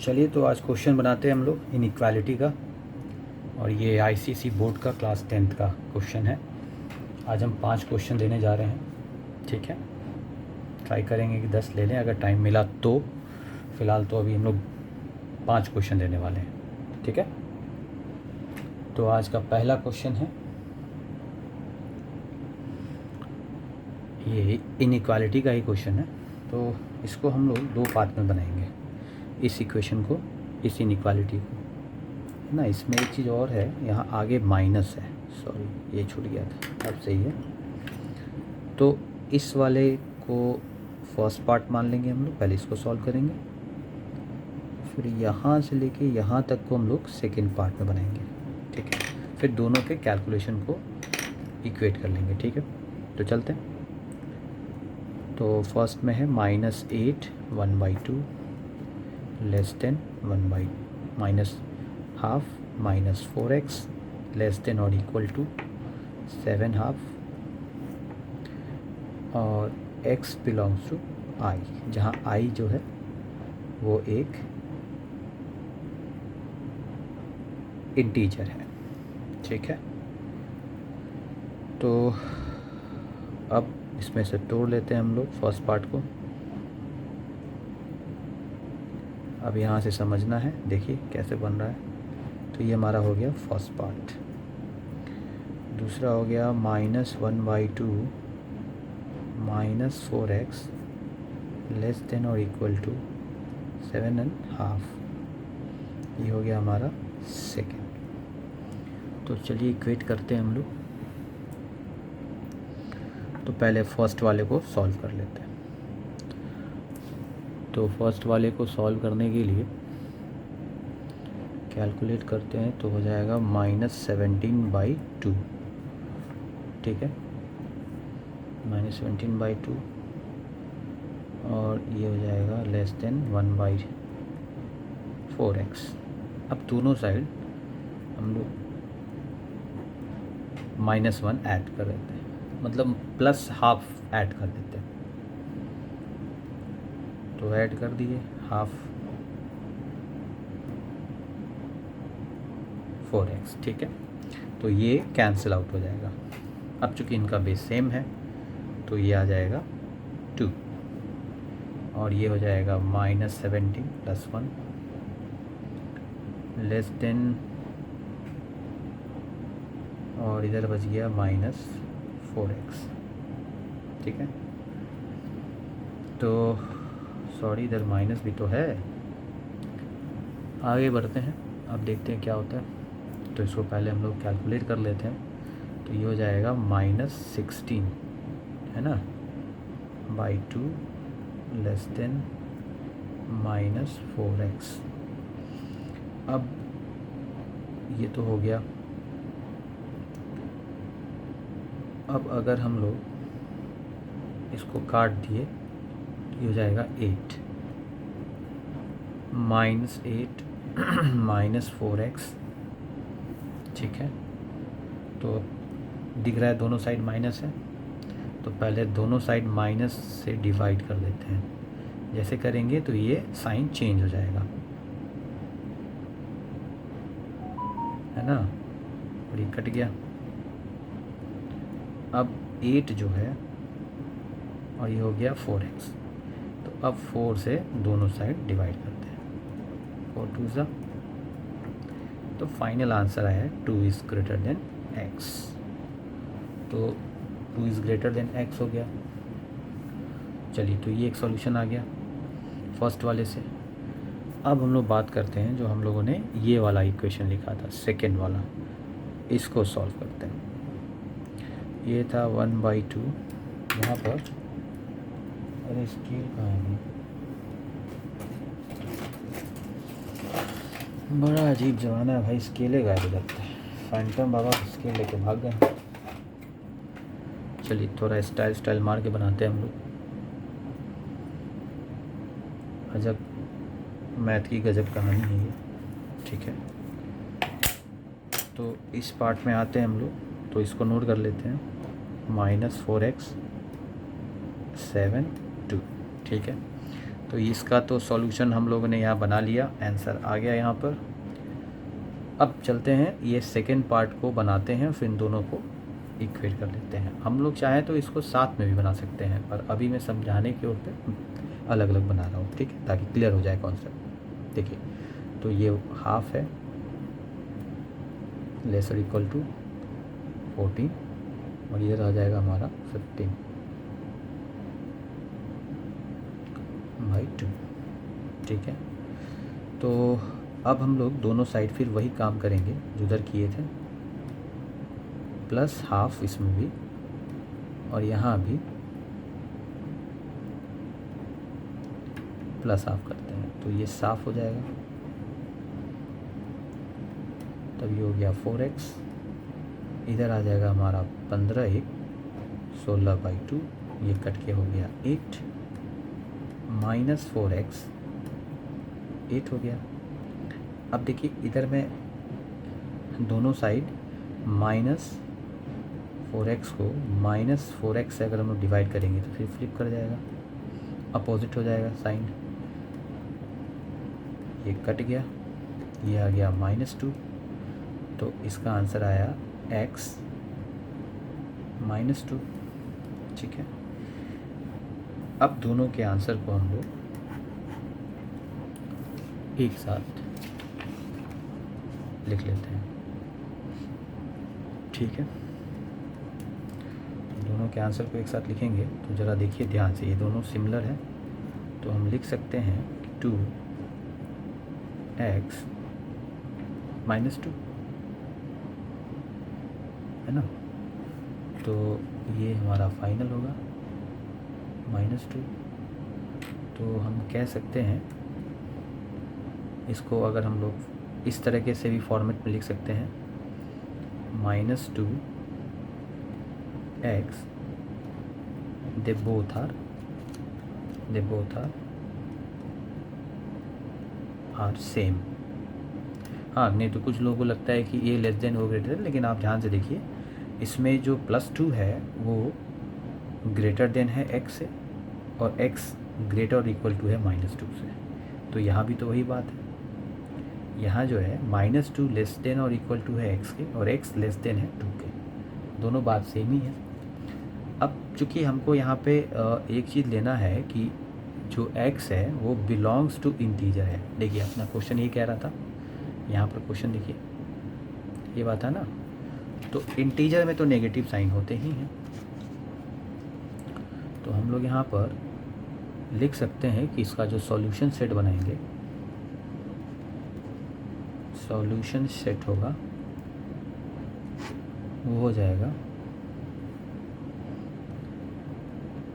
चलिए तो आज क्वेश्चन बनाते हैं हम लोग इनइक्वालिटी का, और ये आईसीएसई बोर्ड का क्लास 10th का क्वेश्चन है। आज हम 5 क्वेश्चन देने जा रहे हैं, ठीक है। ट्राई करेंगे कि 10 ले लें अगर टाइम मिला तो। फ़िलहाल तो अभी हम लोग 5 क्वेश्चन देने वाले हैं, ठीक है। तो आज का पहला क्वेश्चन है, ये इनइक्वालिटी का ही क्वेश्चन है। तो इसको हम लोग 2 पार्ट में बनाएंगे, इस इक्वेशन को, इस इनइक्वालिटी को ना। इसमें एक चीज़ और है, यहाँ आगे माइनस है, सॉरी ये छूट गया था, अब सही है। तो इस वाले को फर्स्ट पार्ट मान लेंगे हम लोग, पहले इसको सॉल्व करेंगे, फिर यहाँ से लेके यहाँ तक को हम लोग सेकेंड पार्ट में बनाएंगे, ठीक है। फिर दोनों के कैलकुलेशन को इक्वेट कर लेंगे, ठीक है। तो चलते हैं। तो फर्स्ट में है -8 1/2 less than 1 minus half minus 4x less than और इक्वल टू 7/2 और x बिलोंग्स टू i, जहाँ i जो है वो एक इंटीजर है, ठीक है। तो अब इसमें से तोड़ लेते हैं हम लोग फर्स्ट पार्ट को। अब यहाँ से समझना है, देखिए कैसे बन रहा है। तो ये हमारा हो गया फर्स्ट पार्ट। दूसरा हो गया -1/2 माइनस 4x लेस देन और इक्वल टू 7/2, ये हो गया हमारा सेकेंड। तो चलिए इक्वेट करते हैं हम लोग। तो पहले फर्स्ट वाले को सॉल्व कर लेते हैं। तो फर्स्ट वाले को सॉल्व करने के लिए कैलकुलेट करते हैं, तो हो जाएगा -17/2, ठीक है। -17/2 और ये हो जाएगा लेस देन 1/4x। अब दोनों साइड हम लोग -1 ऐड कर देते हैं, मतलब +½ ऐड कर देते हैं। तो ऐड कर दिए, ½ 4x, ठीक है। तो ये कैंसिल आउट हो जाएगा। अब चूँकि इनका बेस सेम है तो ये आ जाएगा 2 और ये हो जाएगा -17 + 1 लेस देन, और इधर बच गया -4x, ठीक है। तो सॉरी, इधर माइनस भी तो है। आगे बढ़ते हैं, अब देखते हैं क्या होता है। तो इसको पहले हम लोग कैलकुलेट कर लेते हैं। तो ये हो जाएगा -16, है ना, /2 लेस देन -4x। अब ये तो हो गया। अब अगर हम लोग इसको काट दिए तो ये हो जाएगा 8 -8 -4x, ठीक है। तो दिख रहा है दोनों साइड माइनस है, तो पहले दोनों साइड माइनस से डिवाइड कर देते हैं। जैसे करेंगे तो ये साइन चेंज हो जाएगा, है ना, और ये कट गया। अब 8 जो है और ये हो गया 4x। तो अब 4 से दोनों साइड डिवाइड करते हैं, 4 2 ज़ा। तो फाइनल आंसर आया है 2 इज़ ग्रेटर देन x। तो 2 इज़ ग्रेटर देन x हो गया। चलिए, तो ये एक सॉल्यूशन आ गया फर्स्ट वाले से। अब हम लोग बात करते हैं जो हम लोगों ने ये वाला इक्वेशन लिखा था, सेकेंड वाला, इसको सॉल्व करते हैं। ये था 1/2, यहाँ पर, अरे स्केल कहाँ है, बड़ा अजीब ज़माना है भाई, स्केले गायब लगता है। फैंटम बाबा स्केल लेके भाग गए। चलिए थोड़ा स्टाइल मार के बनाते हैं हम लोग। अजब मैथ की गजब कहानी है ये, ठीक है। तो इस पार्ट में आते हैं हम लोग, तो इसको नोट कर लेते हैं, -4x 7 2, ठीक है। तो इसका तो सॉल्यूशन हम लोगों ने यहाँ बना लिया, आंसर आ गया यहाँ पर। अब चलते हैं ये सेकेंड पार्ट को बनाते हैं, फिर इन दोनों को इक्वेट कर लेते हैं। हम लोग चाहें तो इसको साथ में भी बना सकते हैं, पर अभी मैं समझाने की ओर पे अलग अलग बना रहा हूँ, ठीक है, ताकि क्लियर हो जाए कॉन्सेप्ट। देखिए, तो ये हाफ है लेसर इक्वल टू 14 और इधर आ जाएगा हमारा 15 बाई 2, ठीक है। तो अब हम लोग दोनों साइड फिर वही काम करेंगे जो उधर किए थे, प्लस हाफ इसमें भी और यहाँ भी प्लस हाफ करते हैं, तो ये साफ हो जाएगा। तब ये हो गया 4x, इधर आ जाएगा हमारा 15 1 16/2, ये कट के हो गया 8 माइनस 4x 8 हो गया। अब देखिए इधर में दोनों साइड माइनस 4x को माइनस 4x से अगर हम लोग डिवाइड करेंगे तो फिर फ्लिप कर जाएगा, अपोजिट हो जाएगा साइन। ये कट गया, ये आ गया -2, तो इसका आंसर आया x -2, ठीक है। अब दोनों के आंसर को हम लोग एक साथ लिख लेते हैं, ठीक है। दोनों के आंसर को एक साथ लिखेंगे तो ज़रा देखिए ध्यान से, ये दोनों सिमिलर हैं, तो हम लिख सकते हैं 2x -2, है ना। तो ये हमारा फाइनल होगा -2। तो हम कह सकते हैं इसको, अगर हम लोग इस तरीके से भी फॉर्मेट में लिख सकते हैं, -2x they both are same. हाँ, नहीं तो कुछ लोगों को लगता है कि ये लेस देन वो ग्रेटर है, लेकिन आप ध्यान से देखिए, इसमें जो +2 है वो ग्रेटर देन है x से और x ग्रेटर और इक्वल टू है -2 से। तो यहाँ भी तो वही बात है, यहाँ जो है -2 लेस देन और इक्वल टू है x के और x लेस देन है 2 के, दोनों बात सेम ही है। अब चूँकि हमको यहाँ पे एक चीज़ लेना है कि जो x है वो बिलोंग्स टू इंटीजर है। देखिए अपना क्वेश्चन ये कह रहा था, यहाँ पर क्वेश्चन देखिए ये बात है ना, तो इंटीजर में तो नेगेटिव साइन होते ही हैं। तो हम लोग यहाँ पर लिख सकते हैं कि इसका जो सॉल्यूशन सेट बनाएंगे, सॉल्यूशन सेट होगा वो हो जाएगा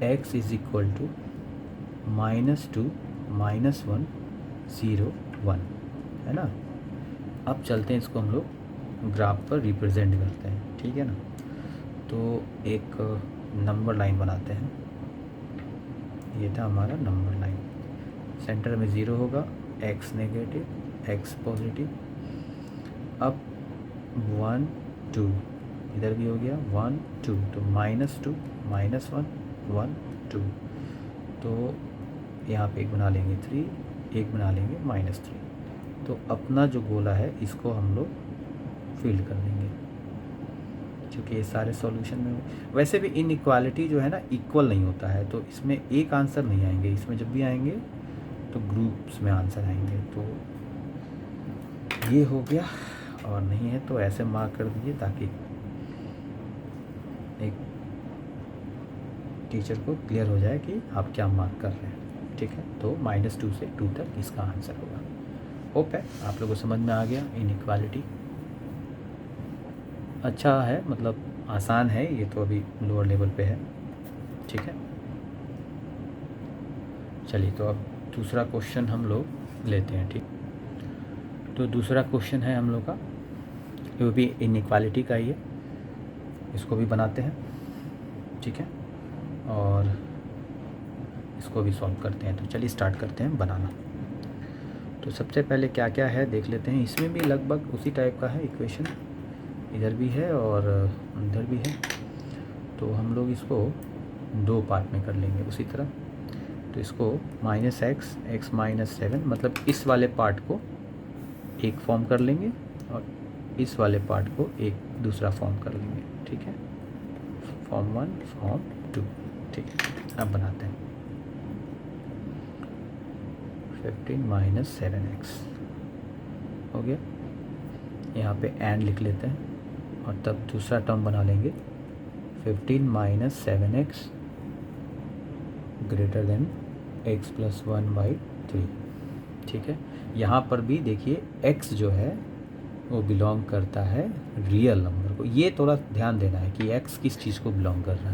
x इज इक्वल टू -2 -1 0 1, है ना। अब चलते हैं इसको हम लोग ग्राफ पर रिप्रेजेंट करते हैं, ठीक है ना। तो एक नंबर लाइन बनाते हैं, ये था हमारा नंबर लाइन, सेंटर में 0 होगा, x नेगेटिव x पॉजिटिव। अब 1 2 इधर भी हो गया 1 2, तो -2 -1 1 2, तो यहाँ पे एक बना लेंगे 3, एक बना लेंगे -3। तो अपना जो गोला है इसको हम लोग फिल कर देंगे, क्योंकि ये सारे सॉल्यूशन में, वैसे भी इनइक्वालिटी जो है ना इक्वल नहीं होता है, तो इसमें एक आंसर नहीं आएंगे, इसमें जब भी आएंगे तो ग्रुप्स में आंसर आएंगे। तो ये हो गया, और नहीं है तो ऐसे मार्क कर दीजिए ताकि एक टीचर को क्लियर हो जाए कि आप क्या मार्क कर रहे हैं, ठीक है। तो -2 से 2 तक इसका आंसर होगा। होप है आप लोगों को समझ में आ गया। इनइक्वालिटी अच्छा है, मतलब आसान है, ये तो अभी लोअर लेवल पे है, ठीक है। चलिए तो अब दूसरा क्वेश्चन हम लोग लेते हैं, ठीक। तो दूसरा क्वेश्चन है हम लोग का, वो भी इनइक्वालिटी का ही है, इसको भी बनाते हैं, ठीक है, और इसको भी सॉल्व करते हैं। तो चलिए स्टार्ट करते हैं बनाना। तो सबसे पहले क्या क्या है देख लेते हैं। इसमें भी लगभग उसी टाइप का है इक्वेशन, इधर भी है और इधर भी है। तो हम लोग इसको 2 पार्ट में कर लेंगे उसी तरह। तो इसको माइनस एक्स, एक्स माइनस 7, मतलब इस वाले पार्ट को एक फॉर्म कर लेंगे और इस वाले पार्ट को एक दूसरा फॉर्म कर लेंगे, ठीक है, फॉर्म 1 फॉर्म 2, ठीक है। अब बनाते हैं 15 माइनस 7x हो गया, यहाँ पे एंड लिख लेते हैं और तब दूसरा टर्म बना लेंगे 15 minus 7x greater than x plus 1/3, ठीक है। यहाँ पर भी देखिए x जो है वो बिलोंग करता है रियल नंबर को, ये थोड़ा ध्यान देना है कि x किस चीज़ को बिलोंग कर रहा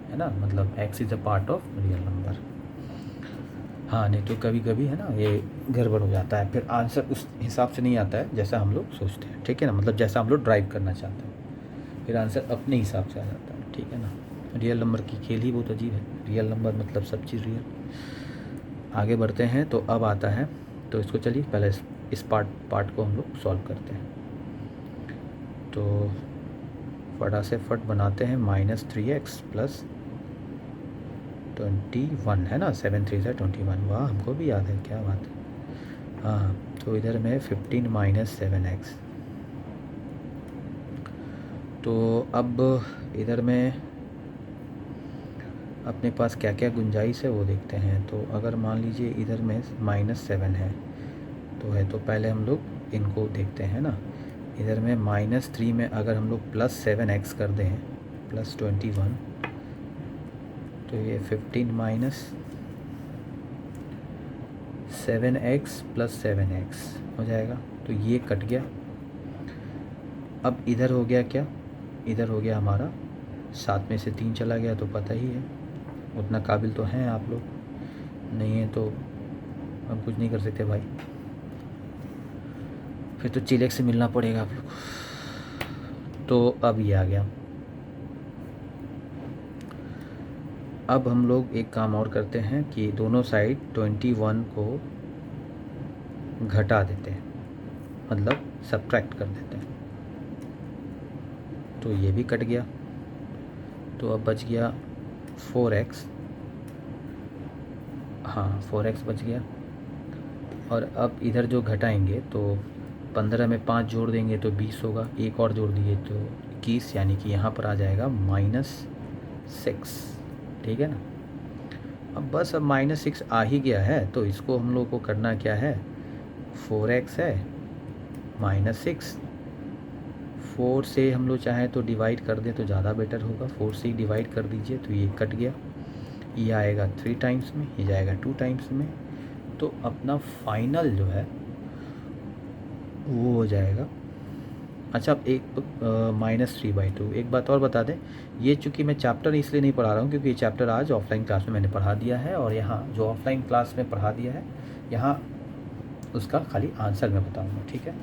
है ना, मतलब x is a part of real number. हाँ, नहीं तो कभी कभी है ना ये गड़बड़ हो जाता है, फिर आंसर उस हिसाब से नहीं आता है जैसा हम लोग सोचते हैं, ठीक है ना, मतलब जैसा हम लोग ड्राइव करना चाहते हैं, फिर आंसर अपने हिसाब से आ जाता है, ठीक है ना। रियल नंबर की खेल ही बहुत अजीब है, रियल नंबर मतलब सब चीज़ रियल। आगे बढ़ते हैं, तो अब आता है, तो इसको चलिए पहले इस पार्ट को हम लोग सॉल्व करते हैं। तो फटा से फट बनाते हैं -3x प्लस 21 है ना, 7 3 से 21, वाह हमको भी याद है, क्या बात है। हाँ, तो इधर में 15 माइनस 7x, तो अब इधर में अपने पास क्या क्या गुंजाइश है वो देखते हैं। तो अगर मान लीजिए इधर में -7 है तो पहले हम लोग इनको देखते हैं ना। इधर में -3 में अगर हम लोग +7x कर दें +21, तो ये 15 माइनस 7x + 7x हो जाएगा, तो ये कट गया। अब इधर हो गया क्या, इधर हो गया हमारा 7 में से 3 चला गया, तो पता ही है, उतना काबिल तो हैं आप लोग, नहीं है तो हम कुछ नहीं कर सकते भाई, फिर तो चिलेक से मिलना पड़ेगा आप लोग। तो अब ये आ गया। अब हम लोग एक काम और करते हैं कि दोनों साइड 21 को घटा देते हैं, मतलब सब्ट्रैक्ट कर देते हैं, तो ये भी कट गया। तो अब बच गया 4x, हाँ 4x बच गया। और अब इधर जो घटाएंगे तो 15 में 5 जोड़ देंगे तो 20 होगा, एक और जोड़ दिए तो 21, यानी कि यहाँ पर आ जाएगा -6, ठीक है ना। अब बस अब -6 आ ही गया है, तो इसको हम लोग को करना क्या है, 4x है -6, 4 से हम लोग चाहें तो डिवाइड कर दें तो ज़्यादा बेटर होगा, 4 से ही डिवाइड कर दीजिए, तो ये कट गया, ये आएगा 3 टाइम्स में, ये जाएगा 2 टाइम्स में, तो अपना फाइनल जो है वो हो जाएगा। अच्छा, अब एक -3/2, एक बात और बता दें, ये चूँकि मैं चैप्टर इसलिए नहीं पढ़ा रहा हूँ क्योंकि ये चैप्टर आज ऑफलाइन क्लास में मैंने पढ़ा दिया है, और यहाँ जो ऑफलाइन क्लास में पढ़ा दिया है यहाँ उसका खाली आंसर मैं बताऊँगा, ठीक है।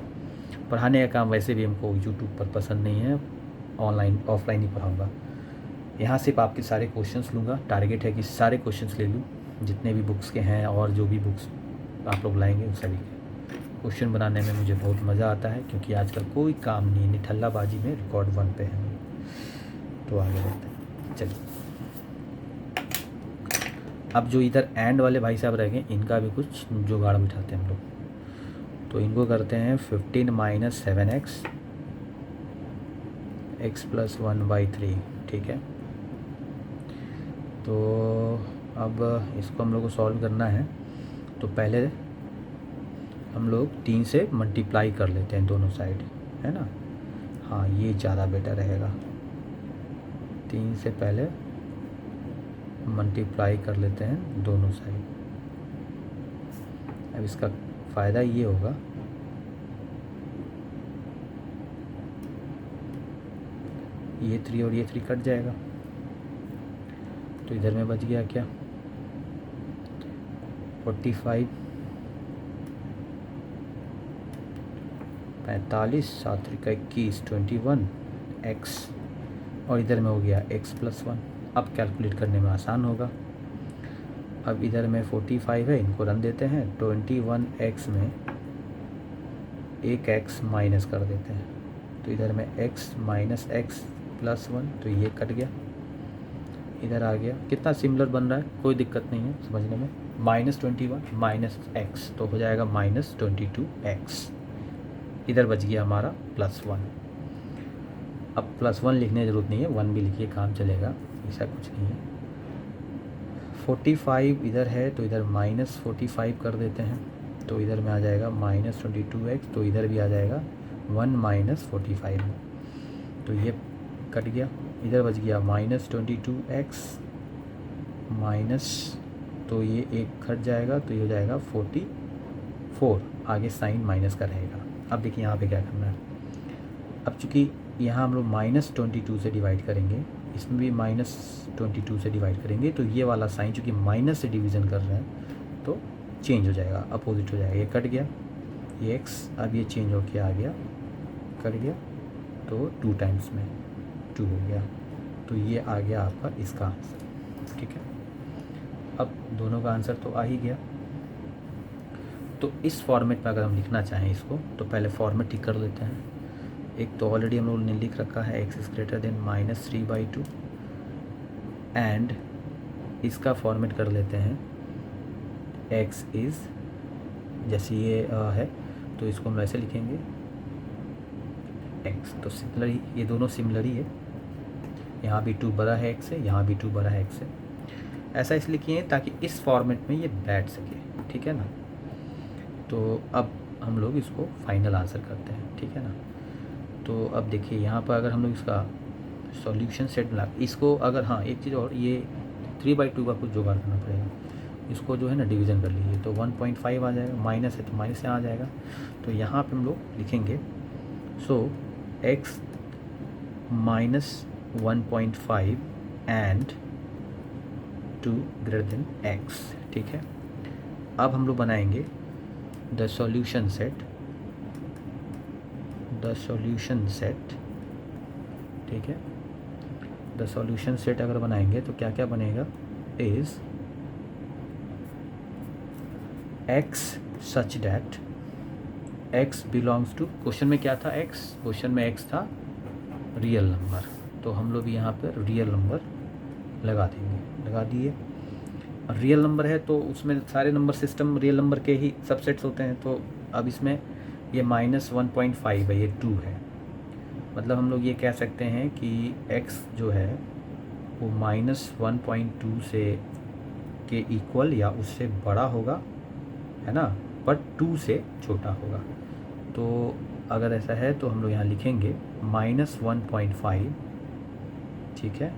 पढ़ाने का काम वैसे भी हमको यूट्यूब पर पसंद नहीं है, ऑफलाइन ही पढ़ाऊँगा। यहाँ सिर्फ आपके सारे क्वेश्चंस लूँगा, टारगेट है कि सारे क्वेश्चंस ले लूँ जितने भी बुक्स के हैं, और जो भी बुक्स आप लोग लाएंगे उन सभी के क्वेश्चन बनाने में मुझे बहुत मज़ा आता है, क्योंकि आजकल कोई काम नहीं है, निठल्लाबाजी में रिकॉर्ड 1 पे है। तो आगे बढ़ते हैं, चलिए। अब जो इधर एंड वाले भाई साहब रह गए, इनका भी कुछ जुगाड़ बिठाते हैं हम लोग। तो इनको करते हैं 15 माइनस 7x x + 1/3, ठीक है। तो अब इसको हम लोग को सॉल्व करना है, तो पहले हम लोग 3 से मल्टीप्लाई कर लेते हैं दोनों साइड, है ना। हाँ, ये ज़्यादा बेटर रहेगा, 3 से पहले मल्टीप्लाई कर लेते हैं दोनों साइड। अब इसका फ़ायदा ये होगा, ये 3 और ये 3 कट जाएगा, तो इधर में बच गया क्या 45, 45, 7 × 21, 21x, और इधर में हो गया x + 1। अब कैलकुलेट करने में आसान होगा। अब इधर में 45 है, इनको रन देते हैं, 21x में एक x माइनस कर देते हैं, तो इधर में x - x + 1, तो ये कट गया, इधर आ गया, कितना सिमिलर बन रहा है, कोई दिक्कत नहीं है समझने में। -21 माइनस एक्स तो हो जाएगा -22x। इधर बच गया हमारा +1। अब +1 लिखने की ज़रूरत नहीं है, 1 भी लिखिए काम चलेगा, ऐसा कुछ नहीं है। 45 इधर है तो इधर -45 कर देते हैं, तो इधर में आ जाएगा -22x, तो इधर भी आ जाएगा 1 - 45, तो ये कट गया। इधर बच गया -22x माइनस, तो ये एक कट जाएगा, तो ये हो जाएगा 44, आगे साइन माइनस का रहेगा। अब देखिए यहाँ पे क्या करना है, अब चूँकि यहाँ हम लोग -22 से डिवाइड करेंगे, इसमें भी -22 से डिवाइड करेंगे, तो ये वाला साइन चूँकि माइनस से डिवीज़न कर रहे हैं तो चेंज हो जाएगा, अपोजिट हो जाएगा। ये कट गया, ये x, अब ये चेंज होके आ गया, कट गया, तो 2 टाइम्स में 2 हो गया, तो ये आ गया आपका इसका आंसर। ठीक है, अब दोनों का आंसर तो आ ही गया। तो इस फॉर्मेट में अगर हम लिखना चाहें इसको, तो पहले फॉर्मेट ठीक कर लेते हैं। एक तो ऑलरेडी हम लोगों ने लिख रखा है x is greater than -3/2, and इसका फॉर्मेट कर लेते हैं x इज़, जैसे ये है तो इसको हम ऐसे लिखेंगे x, तो सिमिलर ही, ये दोनों सिमिलर ही है, यहाँ भी 2 बड़ा है x से, यहाँ भी 2 बड़ा है x से। ऐसा इसलिए किए ताकि इस फॉर्मेट में ये बैठ सके, ठीक है ना। तो अब हम लोग इसको फाइनल आंसर करते हैं, ठीक है ना। तो अब देखिए यहाँ पर अगर हम लोग इसका सॉल्यूशन सेट मिला, इसको अगर, हाँ एक चीज़ और, ये 3/2 का कुछ जुगाड़ करना पड़ेगा। इसको जो है ना डिवीज़न कर लीजिए, तो 1.5 आ जाएगा, माइनस है तो माइनस यहाँ आ जाएगा, तो यहाँ पे हम लोग लिखेंगे सो x -1.5 and 2 greater than x। ठीक है, अब हम लोग बनाएंगे द सॉल्यूशन सेट, ठीक है। द सॉल्यूशन सेट अगर बनाएंगे तो क्या क्या बनेगा, is x such that x belongs to, question में क्या था x, क्वेश्चन में x था रियल नंबर, तो हम लोग यहाँ पर रियल नंबर लगा देंगे, लगा दिए। रियल नंबर है तो उसमें सारे नंबर सिस्टम रियल नंबर के ही सबसेट्स होते हैं, तो अब इसमें ये -1.5 है, ये 2 है, मतलब हम लोग ये कह सकते हैं कि x जो है वो -1.2 से के इक्वल या उससे बड़ा होगा, है ना, पर 2 से छोटा होगा। तो अगर ऐसा है तो हम लोग यहाँ लिखेंगे -1.5, ठीक है,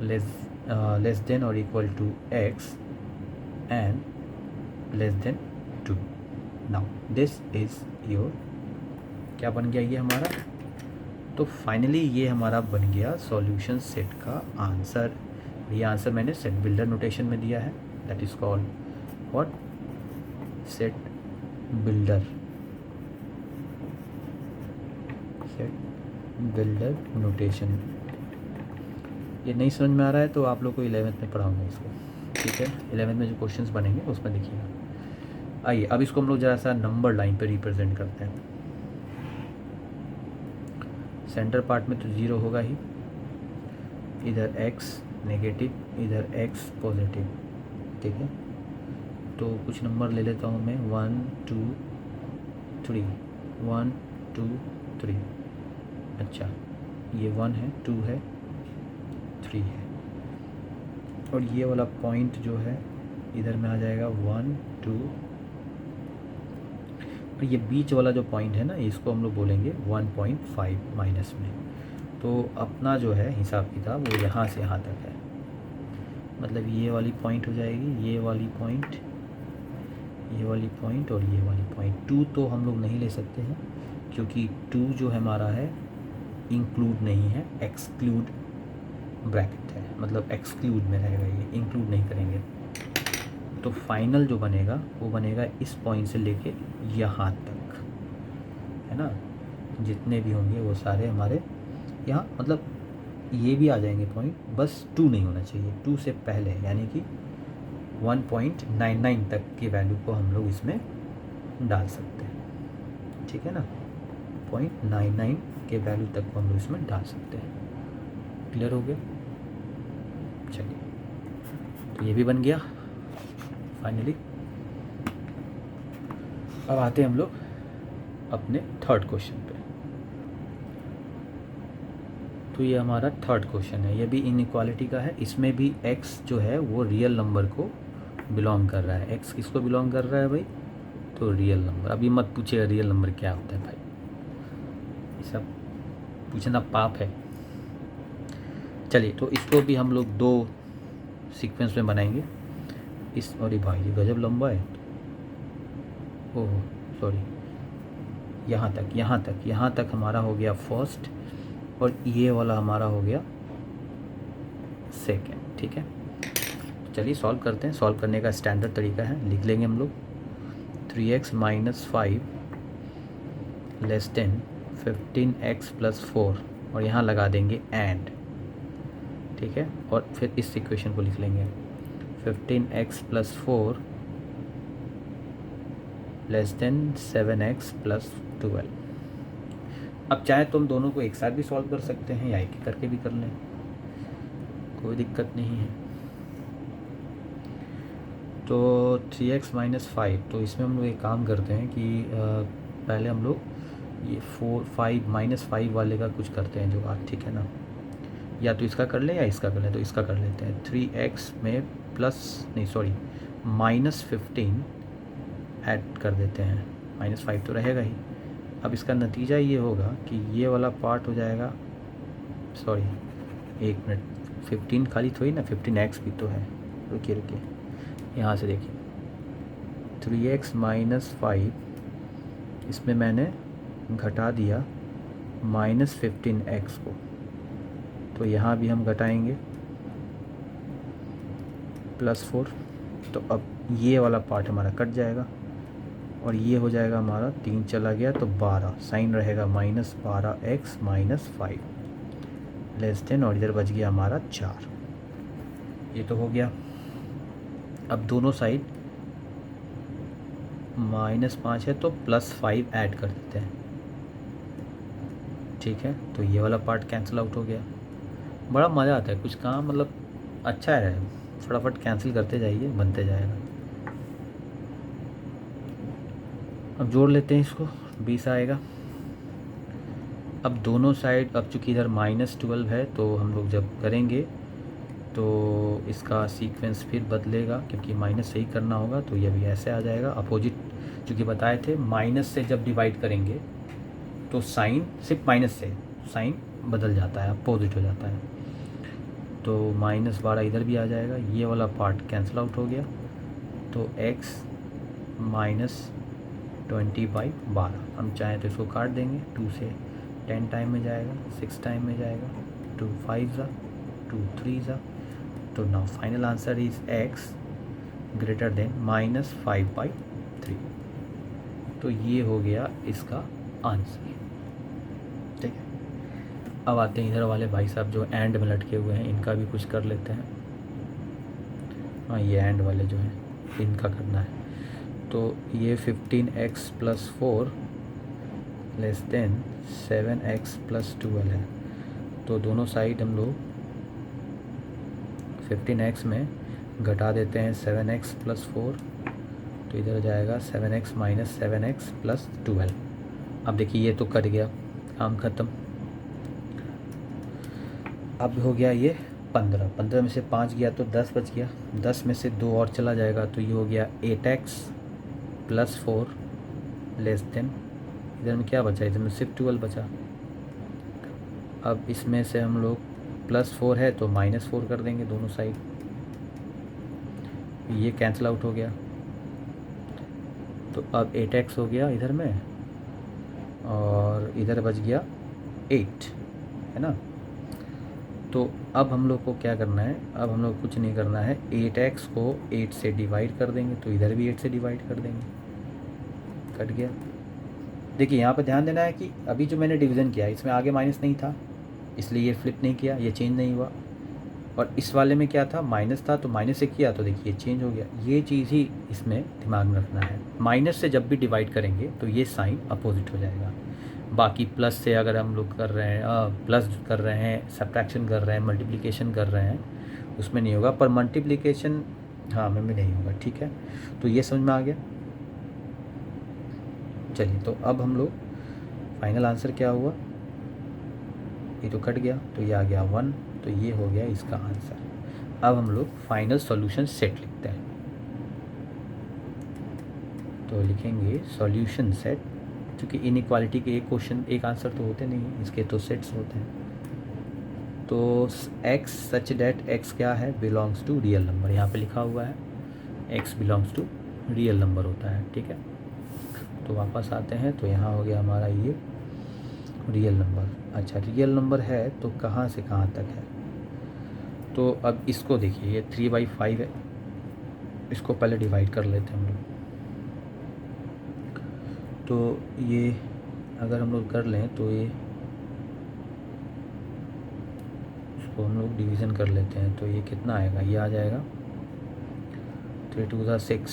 लेस देन और equal to x and less than 2। Now this is your, क्या बन गया ये हमारा, तो फाइनली ये हमारा बन गया सॉल्यूशन सेट का आंसर। ये आंसर मैंने सेट बिल्डर नोटेशन में दिया है, that is called what, set builder notation. ये नहीं समझ में आ रहा है तो आप लोग को 11th में पढ़ाऊंगा इसको, ठीक है। 11th में जो क्वेश्चंस बनेंगे उसमें देखिएगा। आइए अब इसको हम लोग ज़रा सा नंबर लाइन पे रिप्रेजेंट करते हैं। सेंटर पार्ट में तो 0 होगा ही, इधर x नेगेटिव, इधर x पॉजिटिव, ठीक है। तो कुछ नंबर ले लेता हूँ मैं, 1 2 3, 1 2 3, अच्छा ये 1 है, 2 है, 3 है, और ये वाला पॉइंट जो है इधर में आ जाएगा 1 2, और ये बीच वाला जो पॉइंट है ना, इसको हम लोग बोलेंगे 1.5 माइनस में। तो अपना जो है हिसाब किताब वो यहाँ से यहाँ तक है, मतलब ये वाली पॉइंट हो जाएगी, ये वाली पॉइंट, ये वाली पॉइंट और ये वाली पॉइंट। 2 तो हम लोग नहीं ले सकते हैं क्योंकि 2 जो हमारा है इंक्लूड नहीं है, एक्सक्लूड ब्रैकेट है, मतलब एक्सक्लूड में रहेगा, ये इंक्लूड नहीं करेंगे। तो फाइनल जो बनेगा वो बनेगा इस पॉइंट से लेके यहाँ तक, है ना, जितने भी होंगे वो सारे हमारे यहाँ, मतलब ये भी आ जाएंगे पॉइंट, बस 2 नहीं होना चाहिए, 2 से पहले, यानी कि 1.99 तक की वैल्यू को हम लोग इसमें डाल सकते हैं, ठीक है ना। 0.99 के वैल्यू तक को हम लोग इसमें डाल सकते हैं। क्लियर हो गया। चलिए, तो ये भी बन गया फाइनली। अब आते हैं हम लोग अपने थर्ड क्वेश्चन पे। तो ये हमारा थर्ड क्वेश्चन है, ये भी इनइक्वालिटी का है। इसमें भी x जो है वो रियल नंबर को बिलोंग कर रहा है। x किसको बिलोंग कर रहा है भाई? तो रियल नंबर। अभी मत पूछिए रियल नंबर क्या होता है भाई, ये सब पूछना पाप है। चलिए, तो इसको भी हम लोग दो सीक्वेंस में बनाएंगे। इस अरे भाई ये गजब लंबा है। ओह सॉरी, यहाँ तक हमारा हो गया फर्स्ट, और ये वाला हमारा हो गया सेकेंड। ठीक है, चलिए सॉल्व करते हैं। सॉल्व करने का स्टैंडर्ड तरीका है, लिख लेंगे हम लोग 3x - 5 लेस देन 15x + 4, और यहाँ लगा देंगे एंड। ठीक है, और फिर इस इक्वेशन को लिख लेंगे 15x + 4 लेस देन 7x + 12। अब चाहे तो हम दोनों को एक साथ भी सॉल्व कर सकते हैं या एक एक करके भी कर लें, कोई दिक्कत नहीं है। तो 3x - 5, तो इसमें हम लोग एक काम करते हैं कि पहले हम लोग ये 5 वाले का कुछ करते हैं जुगाड़। ठीक है ना, या तो इसका कर लें या इसका कर लें। तो इसका कर लेते हैं। 3x में -15 ऐड कर देते हैं, -5 तो रहेगा ही। अब इसका नतीजा ये होगा कि ये वाला पार्ट हो जाएगा, सॉरी 1 मिनट, 15 खाली थोड़ी ना, 15x भी तो है। रुकिए, यहाँ से देखिए 3x - 5, इसमें मैंने घटा दिया -15x को, तो यहाँ भी हम घटाएंगे +4। तो अब ये वाला पार्ट हमारा कट जाएगा, और ये हो जाएगा हमारा 3 चला गया तो 12, साइन रहेगा -12x - 5 लेस देन, और इधर बच गया हमारा 4। ये तो हो गया। अब दोनों साइड -5 है तो +5 ऐड कर देते हैं। ठीक है, तो ये वाला पार्ट कैंसिल आउट हो गया। बड़ा मज़ा आता है कुछ काम, मतलब अच्छा है, फटाफट कैंसिल करते जाइए, बनते जाएगा। अब जोड़ लेते हैं इसको, 20 आएगा। अब दोनों साइड, अब चूँकि इधर -12 है तो हम लोग जब करेंगे तो इसका सीक्वेंस फिर बदलेगा, क्योंकि माइनस से ही करना होगा। तो ये भी ऐसे आ जाएगा अपोजिट, चूँकि बताए थे माइनस से जब डिवाइड करेंगे तो साइन, सिर्फ माइनस से साइन बदल जाता है, अपोजिट हो जाता है। तो -12 इधर भी आ जाएगा, ये वाला पार्ट कैंसिल आउट हो गया। तो x -20/12, हम चाहें तो इसको काट देंगे। 2 से 10 टाइम में जाएगा, 6 टाइम में जाएगा, 2 5 2 3। तो now final answer is x greater than -5/3। तो ये हो गया इसका आंसर। ठीक है, अब आते हैं इधर वाले भाई साहब जो एंड में लटके हुए हैं, इनका भी कुछ कर लेते हैं। हाँ, ये एंड वाले जो हैं इनका करना है। तो ये 15x + 4 लेस देन 7x + 12 है। तो दोनों साइड हम लोग 15x में घटा देते हैं 7x + 4, तो इधर जाएगा 7x - 7x + 12। अब देखिए ये तो कट गया, काम ख़त्म। अब हो गया ये 15 में से 5 गया तो 10 बच गया, 10 में से 2 और चला जाएगा तो ये हो गया 8x + 4 लेस देन, इधर में क्या बचा, इधर में सिर्फ 12 बचा। अब इसमें से हम लोग +4 है तो -4 कर देंगे दोनों साइड, ये कैंसिल आउट हो गया। तो अब 8x हो गया इधर में, और इधर बच गया 8, है ना। तो अब हम लोग को क्या करना है, अब हम लोग कुछ नहीं करना है, 8x को 8 से डिवाइड कर देंगे, तो इधर भी 8 से डिवाइड कर देंगे, कट गया। देखिए यहाँ पर ध्यान देना है कि अभी जो मैंने डिवीज़न किया इसमें आगे माइनस नहीं था, इसलिए ये फ्लिप नहीं किया, ये चेंज नहीं हुआ। और इस वाले में क्या था, माइनस था, तो माइनस से किया तो देखिए चेंज हो गया। ये चीज़ ही इसमें दिमाग में रखना है, माइनस से जब भी डिवाइड करेंगे तो ये साइन अपोजिट हो जाएगा। बाकी प्लस से अगर हम लोग कर रहे हैं, प्लस कर रहे हैं, सब्ट्रैक्शन कर रहे हैं, मल्टीप्लिकेशन कर रहे हैं, उसमें नहीं होगा, पर मल्टीप्लिकेशन हाँ में भी नहीं होगा। ठीक है, तो ये समझ में आ गया। चलिए, तो अब हम लोग फाइनल आंसर क्या हुआ, ये तो कट गया तो ये आ गया 1, तो ये हो गया इसका आंसर। अब हम लोग फाइनल सॉल्यूशन सेट लिखते हैं। तो लिखेंगे सॉल्यूशन सेट, क्योंकि इनइक्वालिटी के एक क्वेश्चन एक आंसर तो होते नहीं, इसके तो सेट्स होते हैं। तो x सच डैट x क्या है, बिलोंग्स टू रियल नंबर, यहाँ पे लिखा हुआ है x belongs to real number होता है। ठीक है, तो वापस आते हैं, तो यहाँ हो गया हमारा ये रियल नंबर। अच्छा, रियल नंबर है तो कहाँ से कहाँ तक है, तो अब इसको देखिए, ये 3/5 है, इसको पहले डिवाइड कर लेते हैं हम लोग। तो ये अगर हम लोग कर लें तो ये इसको हम लोग डिवीज़न कर लेते हैं, तो ये कितना आएगा, ये आ जाएगा 3 2 6,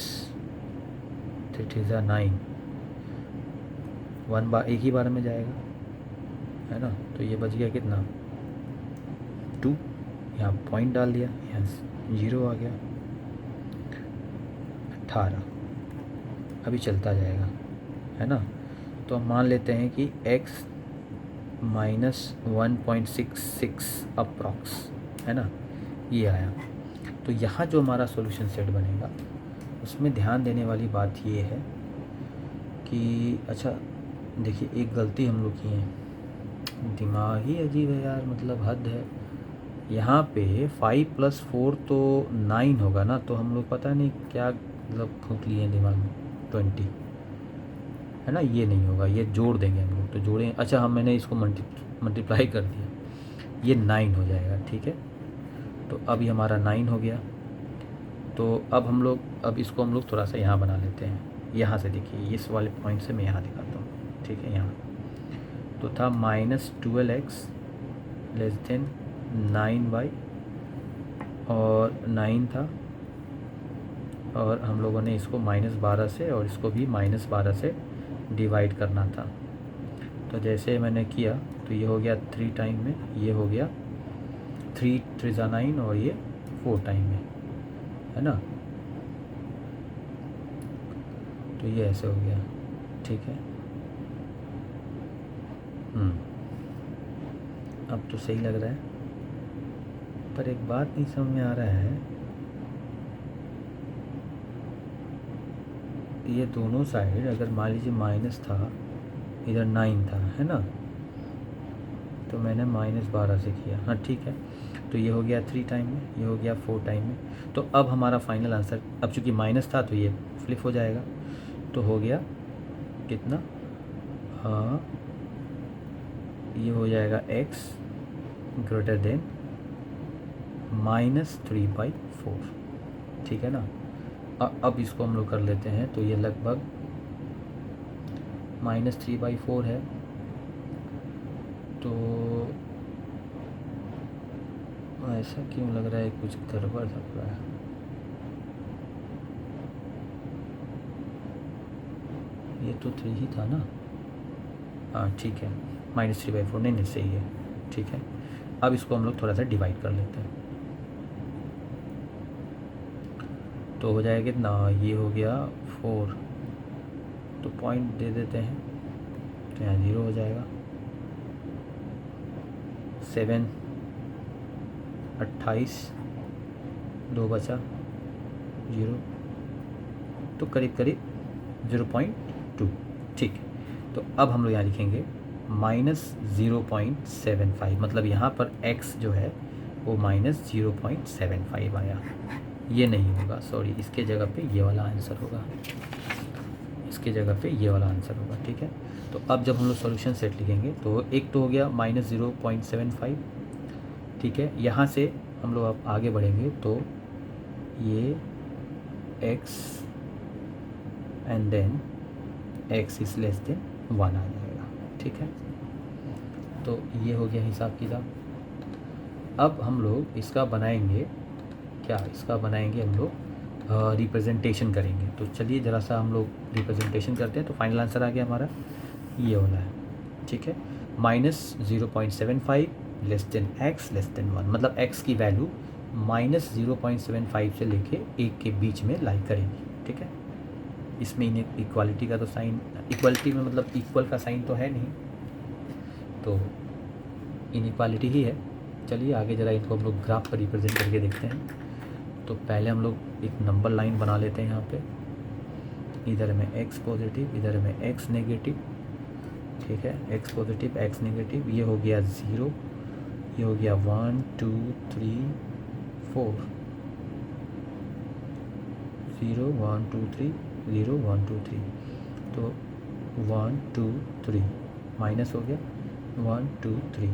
3 3 9, 1 बार एक ही बार में जाएगा, है ना। तो ये बच गया कितना 2, यहाँ पॉइंट डाल दिया, यहाँ 0 आ गया, 18 अभी चलता जाएगा, है ना। तो हम मान लेते हैं कि x माइनस 1.66 अप्रॉक्स, है ना, ये आया। तो यहाँ जो हमारा सॉल्यूशन सेट बनेगा उसमें ध्यान देने वाली बात ये है कि अच्छा देखिए, एक गलती हम लोग की है, दिमाग ही अजीब है यार, मतलब हद है। यहाँ पे 5 + 4 तो 9 होगा ना, तो हम लोग पता नहीं क्या मतलब फूंक लिए हैं दिमाग में, 20, है ना, ये नहीं होगा, ये जोड़ देंगे हम लोग, तो जोड़ें। अच्छा, हम मैंने इसको मल्टीप्लाई कर दिया, ये 9 हो जाएगा। ठीक है, तो अब ये हमारा 9 हो गया। तो अब इसको हम लोग थोड़ा सा यहाँ बना लेते हैं, यहाँ से देखिए, इस वाले पॉइंट से मैं यहाँ दिखाता हूँ। ठीक है, यहाँ तो था -12x < 9y, और 9 था, और हम लोगों ने इसको -12 से और इसको भी -12 से डिवाइड करना था। तो जैसे मैंने किया तो ये हो गया 3 टाइम में, ये हो गया 3 3 9, और ये 4 टाइम में, है ना। तो ये ऐसे हो गया। ठीक है, अब तो सही लग रहा है, पर एक बात नहीं समझ में आ रहा है, ये दोनों साइड अगर मान लीजिए माइनस था, इधर 9 था, है ना, तो मैंने -12 से किया। हाँ ठीक है, तो ये हो गया 3 टाइम में, ये हो गया 4 टाइम में। तो अब हमारा फाइनल आंसर, अब चूँकि माइनस था तो ये फ्लिप हो जाएगा, तो हो गया कितना, हाँ ये हो जाएगा x ग्रेटर देन -3/4। ठीक है ना। अब इसको हम लोग कर लेते हैं, तो ये लगभग -3/4 है। तो ऐसा क्यों लग रहा है, कुछ गड़बड़ लग रहा है। ये तो 3 ही था ना, हाँ ठीक है, -3/4 नहीं सही है। ठीक है, अब इसको हम लोग थोड़ा सा डिवाइड कर लेते हैं, तो हो जाएगा कितना, ये हो गया 4, तो पॉइंट दे देते हैं, तो यहाँ 0 हो जाएगा। 7 28, 2 बचा 0, तो करीब करीब 0.2। ठीक है, तो अब हम लोग यहाँ लिखेंगे -0.75, मतलब यहाँ पर x जो है वो -0.75 आया। ये नहीं होगा, सॉरी, इसके जगह पे ये वाला आंसर होगा, इसके जगह पे ये वाला आंसर होगा। ठीक है, तो अब जब हम लोग सॉल्यूशन सेट लिखेंगे तो एक तो हो गया -0.75। ठीक है, यहाँ से हम लोग अब आगे बढ़ेंगे तो ये x and then x is less than 1 आ जाएगा। ठीक है, तो ये हो गया हिसाब किताब। अब हम लोग इसका बनाएंगे क्या, इसका बनाएंगे हम लोग रिप्रेजेंटेशन करेंगे। तो चलिए ज़रा सा हम लोग रिप्रेजेंटेशन करते हैं। तो फाइनल आंसर आ गया हमारा ये वाला है। ठीक है, -0.75 < x < 1, मतलब x की वैल्यू -0.75 से लेके 1 के बीच में लाई करेंगी, ठीक है। इसमें इक्वालिटी का तो साइन, इक्वालिटी में मतलब इक्वल का साइन तो है नहीं, तो इनइक्वालिटी ही है। चलिए आगे ज़रा इनको हम लोग ग्राफ पर रिप्रेजेंट करके देखते हैं। तो पहले हम लोग एक नंबर लाइन बना लेते हैं यहाँ पे, इधर में x पॉजिटिव, इधर में x नेगेटिव, ठीक है, x पॉजिटिव x नेगेटिव, ये हो गया 0, ये हो गया 1 2 3 4, 0 1 2 3 0 1 2 3, तो 1 2 3 माइनस हो गया 1 2 3।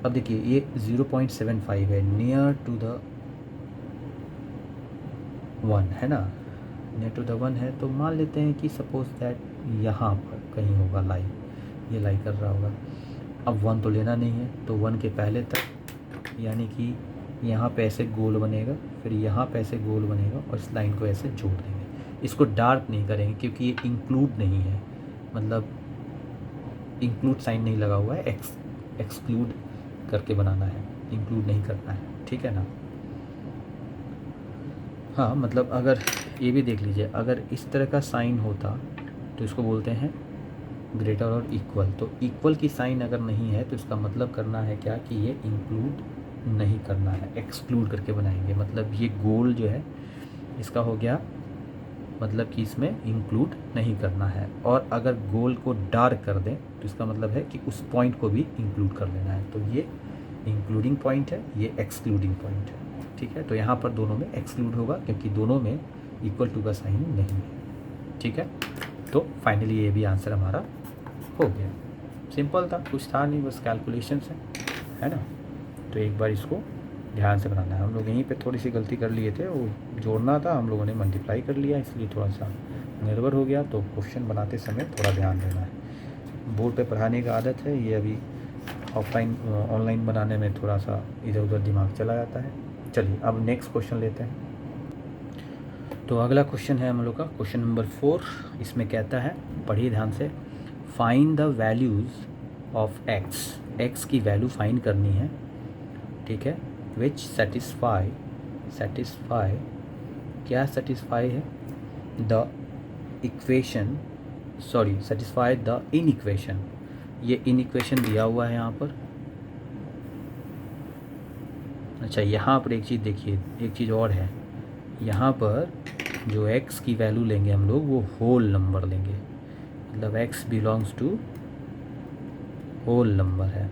अब देखिए ये 0.75 है, नियर टू द 1 है ना, नियर टू द 1 है, तो मान लेते हैं कि सपोज दैट यहाँ पर कहीं होगा लाई, ये लाई कर रहा होगा। अब 1 तो लेना नहीं है, तो 1 के पहले तक, यानी कि यहाँ पे ऐसे गोल बनेगा, फिर यहाँ पे ऐसे गोल बनेगा और इस लाइन को ऐसे जोड़ देंगे। इसको डार्क नहीं करेंगे क्योंकि ये इंक्लूड नहीं है, मतलब इंक्लूड साइन नहीं लगा हुआ है, एक्सक्लूड करके बनाना है, इंक्लूड नहीं करना है, ठीक है ना। हाँ, मतलब अगर ये भी देख लीजिए, अगर इस तरह का साइन होता तो इसको बोलते हैं ग्रेटर और इक्वल। तो इक्वल की साइन अगर नहीं है तो इसका मतलब करना है क्या कि ये इंक्लूड नहीं करना है, एक्सक्लूड करके बनाएंगे। मतलब ये गोल जो है इसका हो गया, मतलब कि इसमें इंक्लूड नहीं करना है। और अगर गोल को डार्क कर दें तो इसका मतलब है कि उस पॉइंट को भी इंक्लूड कर लेना है। तो ये इंक्लूडिंग पॉइंट है, ये एक्सक्लूडिंग पॉइंट है, ठीक है। तो यहाँ पर दोनों में एक्सक्लूड होगा क्योंकि दोनों में इक्वल टू का साइन नहीं है, ठीक है। तो फाइनली ये भी आंसर हमारा हो गया। सिंपल था, कुछ था नहीं, बस कैलकुलेशन है ना। तो एक बार इसको ध्यान से बनाना है। हम लोग यहीं पे थोड़ी सी गलती कर लिए थे, वो जोड़ना था, हम लोगों ने मल्टीप्लाई कर लिया, इसलिए थोड़ा सा निर्भर हो गया। तो क्वेश्चन बनाते समय थोड़ा ध्यान देना है। बोर्ड पे पढ़ाने की आदत है, ये अभी ऑफलाइन ऑनलाइन बनाने में थोड़ा सा इधर उधर दिमाग चला जाता है। चलिए अब नेक्स्ट क्वेश्चन लेते हैं। तो अगला क्वेश्चन है हम लोग का क्वेश्चन नंबर 4। इसमें कहता है, पढ़िए ध्यान से, find the values of x की वैल्यू फाइंड करनी है, ठीक है, विच सेटिस्फाई क्या सेटिस्फाई है, the equation, sorry satisfy the in equation. ये इन इक्वेशन दिया हुआ है यहाँ पर। अच्छा, यहाँ पर एक चीज़ देखिए, एक चीज़ और है, यहाँ पर जो x की वैल्यू लेंगे हम लोग वो होल नंबर लेंगे, मतलब x belongs to whole number है।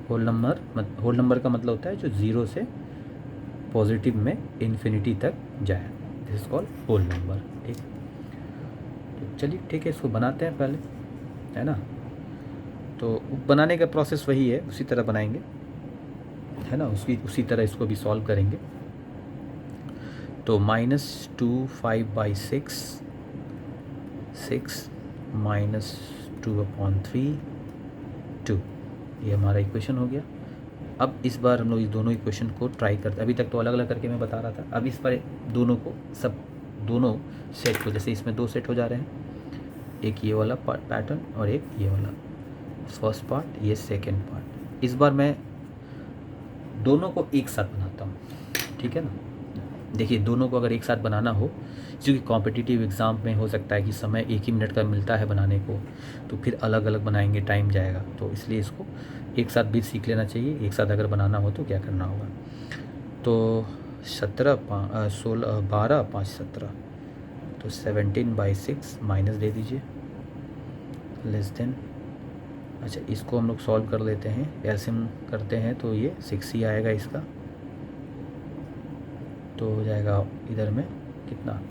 होल नंबर का मतलब होता है जो 0 से पॉजिटिव में इन्फिनिटी तक जाए, this is called whole number, ठीक। तो चलिए ठीक है, इसको बनाते हैं पहले, है ना। तो बनाने का प्रोसेस वही है, उसी तरह बनाएंगे, है ना, उसी तरह इसको भी सॉल्व करेंगे। तो -2 5/6 -2/3 2, ये हमारा इक्वेशन हो गया। अब इस बार हम लोग इस दोनों इक्वेशन को ट्राई करते, अभी तक तो अलग अलग करके मैं बता रहा था, अब इस पर दोनों सेट को, जैसे इसमें 2 सेट हो जा रहे हैं, एक ये वाला पैटर्न और एक ये वाला फर्स्ट पार्ट, ये सेकेंड पार्ट। इस बार मैं दोनों को एक साथ बनाता हूँ, ठीक है ना। देखिए, दोनों को अगर एक साथ बनाना हो, क्योंकि कॉम्पिटिटिव एग्ज़ाम में हो सकता है कि समय 1 ही मिनट का मिलता है बनाने को, तो फिर अलग अलग बनाएंगे, टाइम जाएगा। तो इसलिए इसको एक साथ भी सीख लेना चाहिए। एक साथ अगर बनाना हो तो क्या करना होगा, तो 12 5 17, तो 17/6 माइनस दे दीजिए, लेस देन। अच्छा, इसको हम लोग सॉल्व कर लेते हैं, एलसीएम करते हैं तो ये 6 ही आएगा इसका। तो हो जाएगा इधर में कितना,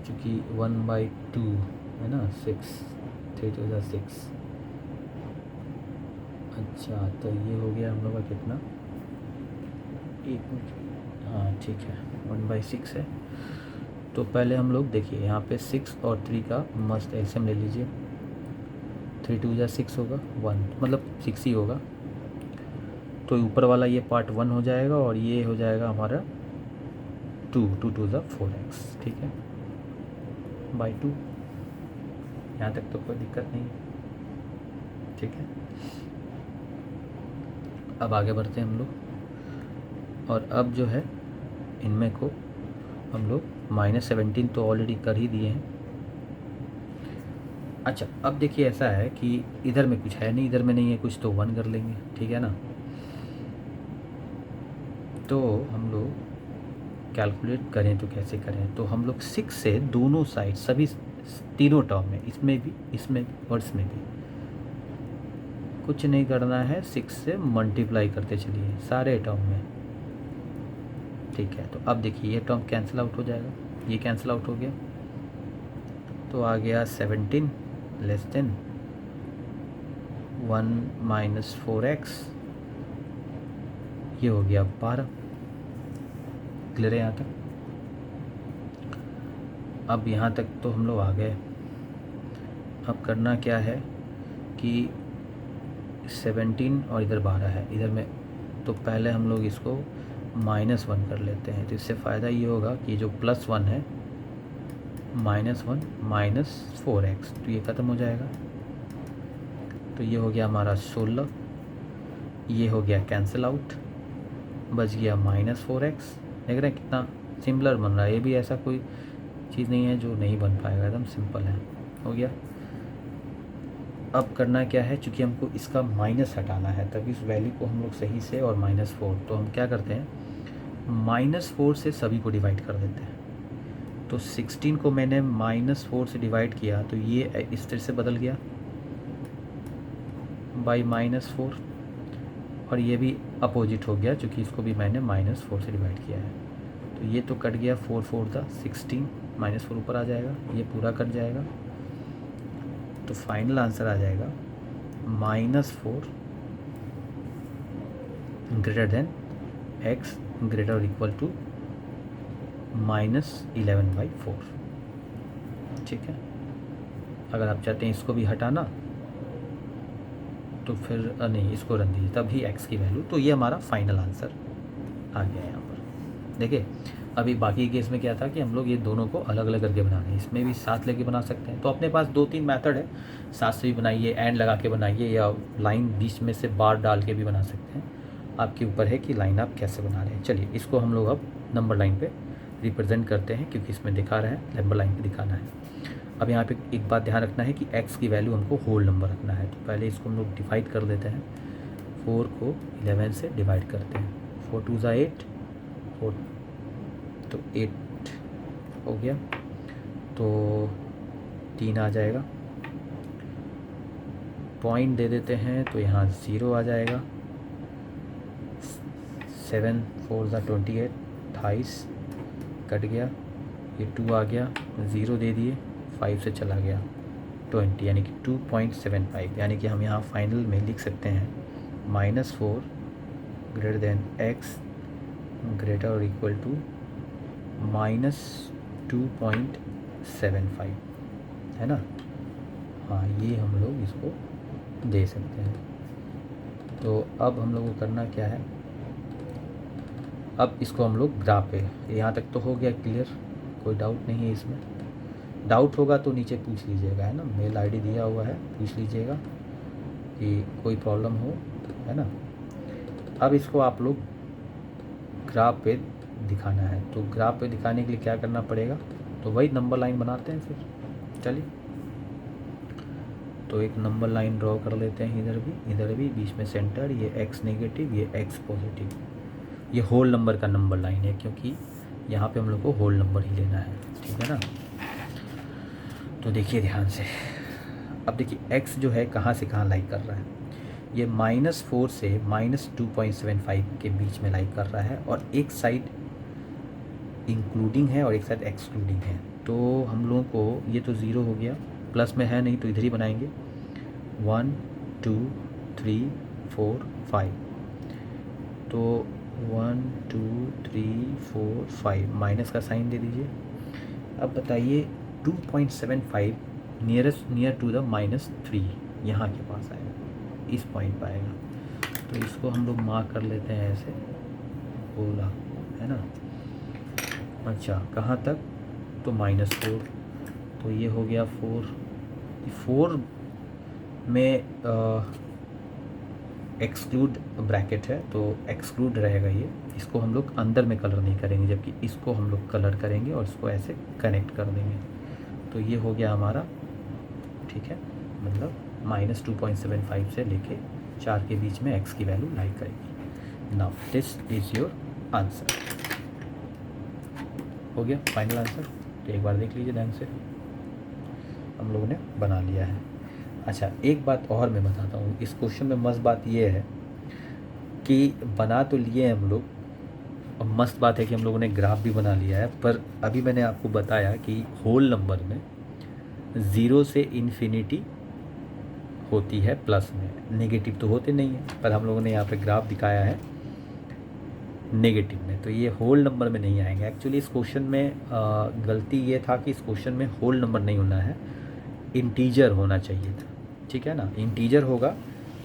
चूँकि 1/2 है ना, 6 3 2 6। अच्छा, तो ये हो गया हम लोग का कितना, 1 मिनट, हाँ ठीक है, 1/6 है। तो पहले हम लोग देखिए यहाँ पे 6 और 3 का मस्त एलसीएम ले लीजिए। 3 2 6 होगा, 1 मतलब 6 ही होगा। तो ऊपर वाला ये पार्ट 1 हो जाएगा और ये हो जाएगा हमारा 2 2 2 4x, ठीक है, बाई 2। यहाँ तक तो कोई दिक्कत नहीं, ठीक है। अब आगे बढ़ते हैं हम लोग, और अब जो है इनमें को हम लोग -17 तो ऑलरेडी कर ही दिए हैं। अच्छा, अब देखिए ऐसा है कि इधर में कुछ है नहीं, इधर में नहीं है कुछ, तो 1 कर लेंगे, ठीक है ना। तो हम लोग कैलकुलेट करें तो कैसे करें, तो हम लोग 6 से दोनों साइड सभी तीनों टर्म में, इसमें भी इसमें और इसमें भी कुछ नहीं करना है, 6 से मल्टीप्लाई करते चलिए सारे टर्म में, ठीक है। तो अब देखिए ये टर्म कैंसिल आउट हो जाएगा, ये कैंसिल आउट हो गया, तो आ गया 17 लेस देन 1 - 4x, ये हो गया 12। क्लियर है यहाँ तक? अब यहाँ तक तो हम लोग आ गए। अब करना क्या है कि 17 और इधर 12 है, इधर में, तो पहले हम लोग इसको -1 कर लेते हैं। तो इससे फ़ायदा ये होगा कि जो +1 है, -1 - 4x, तो ये ख़त्म हो जाएगा। तो ये हो गया हमारा 16, ये हो गया कैंसिल आउट, बच गया -4x। देख रहे हैं कितना सिमिलर बन रहा है, ये भी ऐसा कोई चीज़ नहीं है जो नहीं बन पाएगा, एकदम सिंपल है, हो गया। अब करना क्या है, चूँकि हमको इसका माइनस हटाना है, तभी इस वैल्यू को हम लोग सही से, और -4, तो हम क्या करते हैं, -4 से सभी को डिवाइड कर देते हैं। तो 16 को मैंने -4 से डिवाइड किया, तो ये इस तरह से बदल गया बाई -4, और ये भी अपोजिट हो गया, चूँकि इसको भी मैंने -4 से डिवाइड किया है। तो ये तो कट गया, 4 4 था 16, -4 ऊपर आ जाएगा, ये पूरा कट जाएगा, तो फाइनल आंसर आ जाएगा -4 ग्रेटर देन x ग्रेटर और इक्वल टू -11/4, ठीक है। अगर आप चाहते हैं इसको भी हटाना तो फिर नहीं, इसको रन दीजिए, तभी x की वैल्यू, तो ये हमारा फाइनल आंसर आ गया यहाँ पर। देखिए अभी बाकी केस में क्या था कि हम लोग ये दोनों को अलग अलग करके बना रहे हैं, इसमें भी साथ लेके बना सकते हैं। तो अपने पास 2-3 मेथड है, साथ से भी बनाइए, एंड लगा के बनाइए, या लाइन बीच में से बार डाल के भी बना सकते हैं, आपके ऊपर है कि लाइन आप कैसे बना रहे हैं। चलिए इसको हम लोग अब नंबर लाइन पे रिप्रेजेंट करते हैं, क्योंकि इसमें दिखा रहे हैं नंबर लाइन पे दिखाना है। अब यहाँ पे एक बात ध्यान रखना है कि x की वैल्यू हमको होल नंबर रखना है, तो पहले इसको हम लोग डिवाइड कर देते हैं, 4 को 11 से डिवाइड करते हैं, 4 2 ज़ा 8, 4 तो 8 हो गया, तो 3 आ जाएगा, पॉइंट दे देते हैं, तो यहाँ 0 आ जाएगा, 7 4 ज़ा 28, 28 कट गया, ये 2 आ गया, 0 दे दिए, 5 से चला गया 20, यानी कि 2.75, यानी कि हम यहाँ फाइनल में लिख सकते हैं -4 ग्रेटर देन x ग्रेटर और इक्वल टू -2.75, है ना। हाँ, ये हम लोग इसको दे सकते हैं। तो अब हम लोग को करना क्या है, अब इसको हम लोग ग्राफ पे, यहाँ तक तो हो गया क्लियर, कोई डाउट नहीं है इसमें। डाउट होगा तो नीचे पूछ लीजिएगा, है ना, मेल आईडी दिया हुआ है, पूछ लीजिएगा कि कोई प्रॉब्लम हो, है ना। अब इसको आप लोग ग्राफ पे दिखाना है, तो ग्राफ पे दिखाने के लिए क्या करना पड़ेगा, तो वही नंबर लाइन बनाते हैं फिर। चलिए तो एक नंबर लाइन ड्रॉ कर लेते हैं, इधर भी बीच में सेंटर, ये x नेगेटिव, ये x पॉजिटिव, ये होल नंबर का नंबर लाइन है, क्योंकि यहाँ पे हम लोग को होल नंबर ही लेना है, ठीक है ना। तो देखिए ध्यान से, अब देखिए x जो है कहाँ से कहाँ लाइक कर रहा है, ये -4 से -2.75 के बीच में लाइक कर रहा है, और एक साइड इंक्लूडिंग है और एक साइड एक्सक्लूडिंग है। तो हम लोगों को ये तो 0 हो गया, प्लस में है नहीं तो इधर ही बनाएंगे, 1 2 3 4 5, तो 1 2 3 4 5, माइनस का साइन दे दीजिए। अब बताइए 2.75 नियर टू द -3 यहाँ के पास आएगा, इस पॉइंट पर आएगा, तो इसको हम लोग मार्क कर लेते हैं ऐसे, बोला, है ना। अच्छा, कहाँ तक, तो -4, तो ये हो गया 4 में एक्सक्लूड ब्रैकेट है तो एक्सक्लूड रहेगा ये, इसको हम लोग अंदर में कलर नहीं करेंगे, जबकि इसको हम लोग कलर करेंगे और इसको ऐसे कनेक्ट कर देंगे। तो ये हो गया हमारा, ठीक है, मतलब -2.75 से लेके 4 के बीच में x की वैल्यू लाई करेगी। Now this is your answer. हो गया फाइनल आंसर। तो एक बार देख लीजिए ध्यान से, हम लोगों ने बना लिया है। अच्छा, एक बात और मैं बताता हूँ, इस क्वेश्चन में मस्त बात ये है कि बना तो लिए हम लोग, और मस्त बात है कि हम लोगों ने ग्राफ भी बना लिया है, पर अभी मैंने आपको बताया कि होल नंबर में 0 से इन्फिनिटी होती है प्लस में, नेगेटिव तो होते नहीं है, पर हम लोगों ने यहाँ पे ग्राफ दिखाया है नेगेटिव में, तो ये होल नंबर में नहीं आएंगे। एक्चुअली इस क्वेश्चन में गलती ये था कि इस क्वेश्चन में होल नंबर नहीं होना है, इंटीजर होना चाहिए था, ठीक है ना। इंटीजर होगा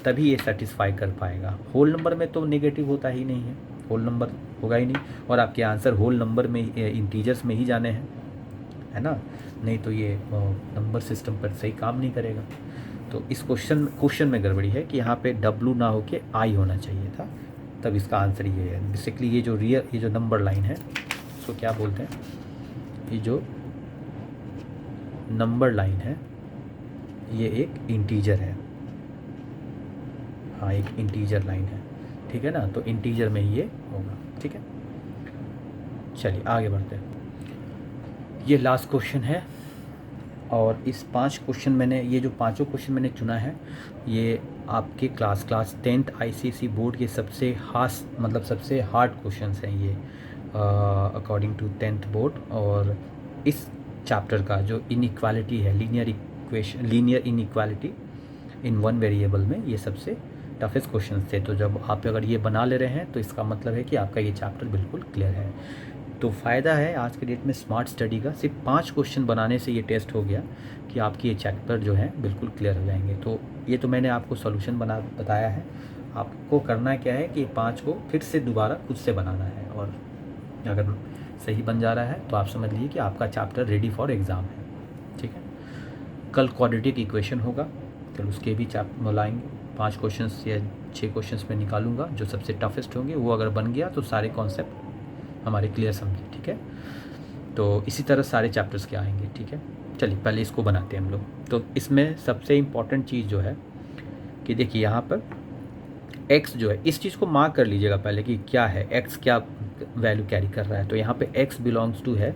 तभी ये सेटिस्फाई कर पाएगा। होल नंबर में तो नेगेटिव होता ही नहीं है, होल नंबर होगा ही नहीं, और आपके आंसर होल नंबर में इंटीजर्स में ही जाने हैं, है ना, नहीं तो ये नंबर सिस्टम पर सही काम नहीं करेगा। तो इस क्वेश्चन में गड़बड़ी है कि यहाँ पे W ना हो के I होना चाहिए था, तब इसका आंसर ये है। बेसिकली ये जो नंबर लाइन है इसको क्या बोलते हैं, ये जो नंबर लाइन है ये एक इंटीजर है, हाँ एक इंटीजर लाइन है, ठीक है ना, तो इंटीजर में ही ये होगा, ठीक है। चलिए आगे बढ़ते हैं। ये लास्ट क्वेश्चन है, और इस 5 क्वेश्चन मैंने, ये जो पांचों क्वेश्चन मैंने चुना है ये आपके क्लास 10th ICSE बोर्ड के सबसे सबसे हार्ड क्वेश्चंस हैं ये, अकॉर्डिंग टू 10th बोर्ड। और इस चैप्टर का जो इनइक्वालिटी है, linear inequality in one variable में, ये सबसे टफेस्ट क्वेश्चंस थे। तो जब आप अगर ये बना ले रहे हैं तो इसका मतलब है कि आपका ये चैप्टर बिल्कुल क्लियर है। तो फ़ायदा है आज के डेट में स्मार्ट स्टडी का, सिर्फ 5 क्वेश्चन बनाने से ये टेस्ट हो गया कि आपकी ये चैप्टर जो है बिल्कुल क्लियर हो जाएंगे। तो ये तो मैंने आपको सॉल्यूशन बताया है, आपको करना क्या है कि 5 को फिर से दोबारा खुद से बनाना है, और अगर सही बन जा रहा है तो आप समझ लीजिए कि आपका चैप्टर रेडी फॉर एग्ज़ाम है, ठीक है। कल क्वाड्रेटिक इक्वेशन होगा, कल उसके भी चैप्टर लाएंगे। 5 क्वेश्चन या 6 क्वेश्चन में निकालूंगा, जो सबसे टफेस्ट होंगे वो अगर बन गया तो सारे कॉन्सेप्ट हमारे क्लियर समझे, ठीक है। तो इसी तरह सारे चैप्टर्स के आएंगे, ठीक है। चलिए पहले इसको बनाते हैं हम लोग। तो इसमें सबसे इम्पॉर्टेंट चीज़ जो है कि देखिए यहाँ पर x जो है, इस चीज़ को मार्क कर लीजिएगा पहले कि क्या है x, क्या वैल्यू कैरी कर रहा है। तो यहाँ पे x बिलोंग्स टू है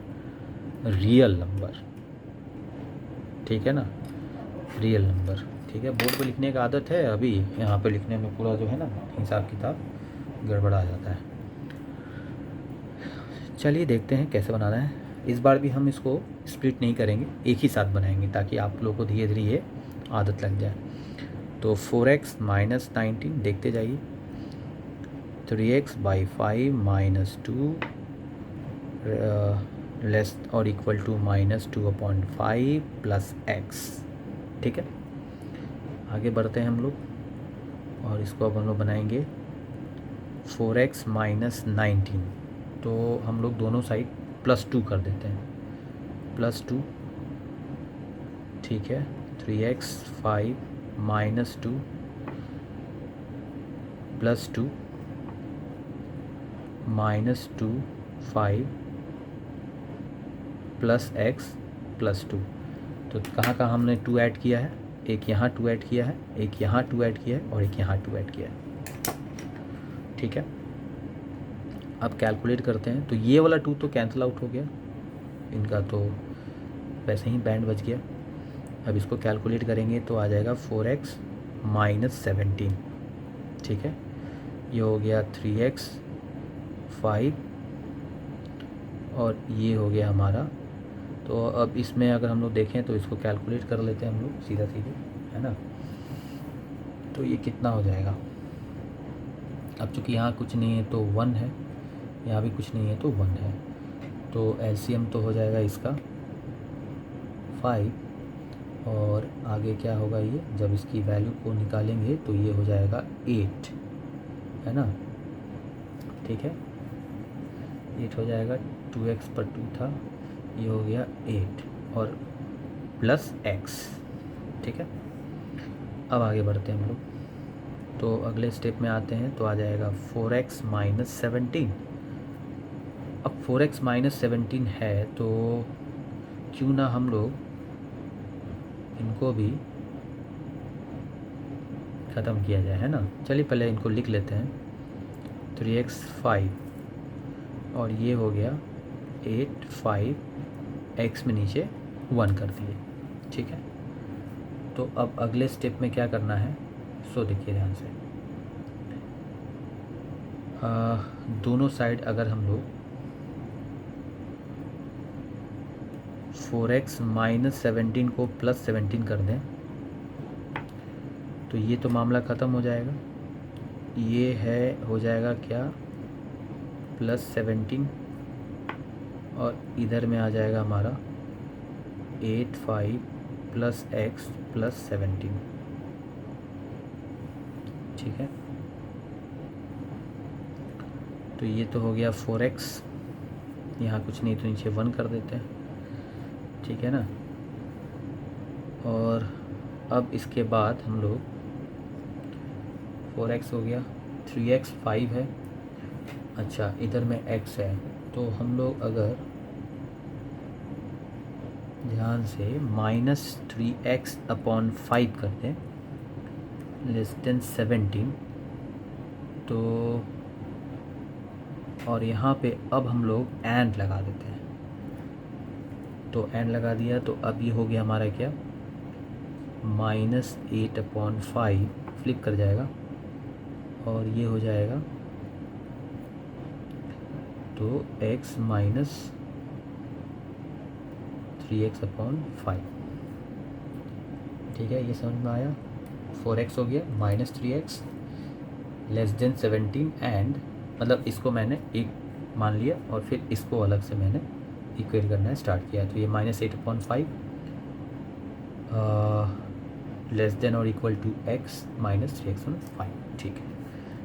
रियल नंबर, ठीक है ना, रियल नंबर, ठीक है। बोर्ड पे लिखने का आदत है, अभी यहाँ पे लिखने में पूरा जो है ना हिसाब किताब गड़बड़ा जाता है। चलिए देखते हैं कैसे बनाना है। इस बार भी हम इसको स्प्लिट नहीं करेंगे, एक ही साथ बनाएंगे ताकि आप लोगों को धीरे धीरे ये आदत लग जाए। तो 4x - 19 देखते जाइए, 3x/5 - 2 लेस और इक्वल टू -2/5 प्लस x, ठीक है। आगे बढ़ते हैं हम लोग, और इसको अब हम लोग बनाएंगे 4x - 19। तो हम लोग दोनों साइड +2 कर देते हैं, +2, ठीक है। 3x 5 - 2 +2 -2 5 plus x +2। तो कहाँ कहाँ हमने 2 ऐड किया है, एक यहाँ 2 ऐड किया है, एक यहाँ 2 ऐड किया है, और एक यहाँ 2 ऐड किया है, ठीक है। अब कैलकुलेट करते हैं, तो ये वाला 2 तो कैंसिल आउट हो गया, इनका तो वैसे ही बैंड बच गया। अब इसको कैलकुलेट करेंगे तो आ जाएगा 4x - 17, ठीक है। ये हो गया 3x 5, और ये हो गया हमारा। तो अब इसमें अगर हम लोग देखें तो इसको कैलकुलेट कर लेते हैं हम लोग सीधा, है ना। तो ये कितना हो जाएगा, अब चूँकि यहाँ कुछ नहीं है तो 1 है, यहाँ भी कुछ नहीं है तो 1 है, तो एलसीएम तो हो जाएगा इसका 5, और आगे क्या होगा, ये जब इसकी वैल्यू को निकालेंगे तो ये हो जाएगा 8, है ना, ठीक है। 8 हो जाएगा, 2x पर 2 था, ये हो गया 8 और प्लस x, ठीक है। अब आगे बढ़ते हैं हम लोग। तो अगले स्टेप में आते हैं तो आ जाएगा 4x माइनस 17। अब 4x माइनस 17 है तो क्यों ना हम लोग इनको भी ख़त्म किया जाए, है ना। चलिए पहले इनको लिख लेते हैं। 3x 5 और ये हो गया 8 5 x में नीचे 1 कर दिए, ठीक है। तो अब अगले स्टेप में क्या करना है, सो देखिए ध्यान से। दोनों साइड अगर हम लोग 4x माइनस 17 को प्लस 17 कर दें तो ये तो मामला ख़त्म हो जाएगा। ये है हो जाएगा क्या, प्लस 17 और इधर में आ जाएगा हमारा 8 5 प्लस x प्लस 17, ठीक है। तो ये तो हो गया 4x, यहाँ कुछ नहीं तो नीचे 1 कर देते हैं, ठीक है ना। और अब इसके बाद हम लोग 4x हो गया, 3x 5 है, अच्छा इधर में x है। तो हम लोग अगर ध्यान से माइनस 3x अपॉन 5 करते हैं लेस देन 17, तो और यहाँ पे अब हम लोग एंड लगा देते हैं। तो एंड लगा दिया तो अब ये हो गया हमारा क्या, माइनस 8 अपॉन 5 फ्लिप कर जाएगा और ये हो जाएगा तो x माइनस 3x अपॉन 5, ठीक है। ये समझ में आया। 4x हो गया minus 3x less than 17 and मतलब इसको मैंने एक मान लिया और फिर इसको अलग से मैंने इक्वेट करना स्टार्ट किया। तो ये माइनस 8 अपॉन 5 लेस देन और equal to x minus 3x upon 5, ठीक है।